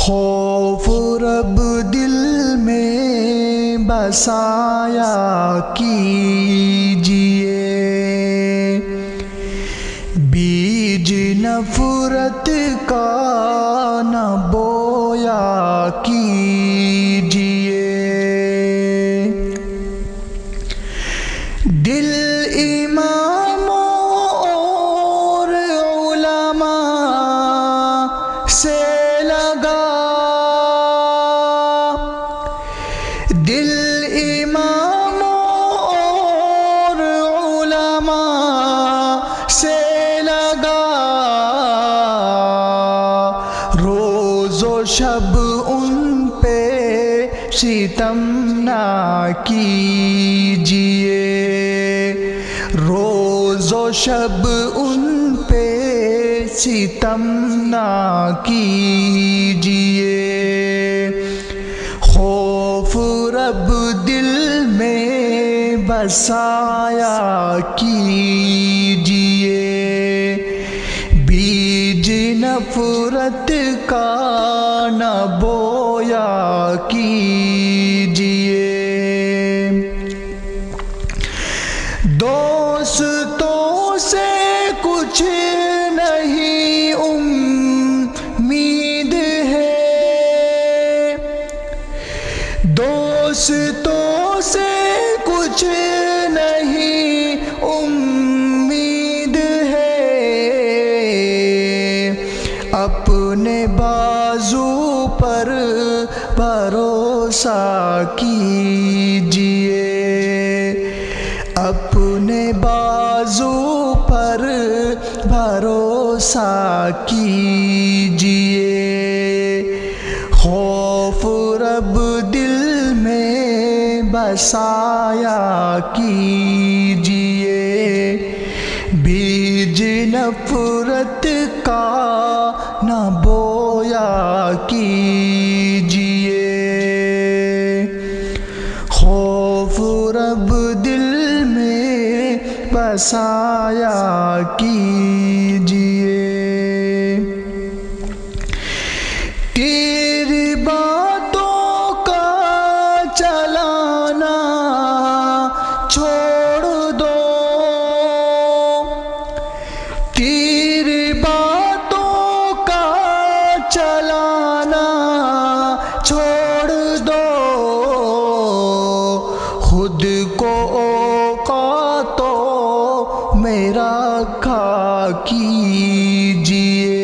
खौफ रब दिल में बसाया कीजिए, बीज नफरत का न बोया कीजिए। दिल इमामों और उलमा से लगा, दिल इमामों और उलमा से लगा, रोज़ो शब उन पे सितम ना कीजिए, रोज़ो शब उन पे सितम ना कीजिए। खौफ रब दिल में बसाया कीजिए, बीज नफरत का न बोया कीजिए। दोस्तों से कुछ नहीं उम्मीद है, दोस्तों से कुछ नहीं उम्मीद है, अपने बाजू पर भरोसा कीजिए, अपने बाजू पर भरोसा कीजिए। खौफ रब दिल में बसाया कीजिए, बीज नफरत का न बोया कीजिए। खौफ रब दिल में बसाया कीजिए। तेरी बातों का चलाना छोड़ दो, तेरी बातों का चलाना छोड़ दो, खुद को औकातो मेरा खा कीजिए,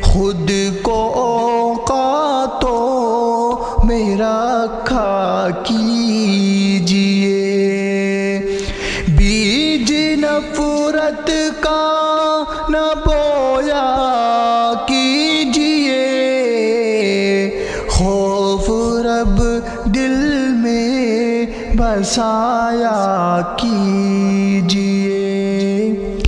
खुद को औकातो मेरा खा कीजिए। बीज नफरत का न बोया कीजिए, खौफ रब दिल में बसाया कीजिए।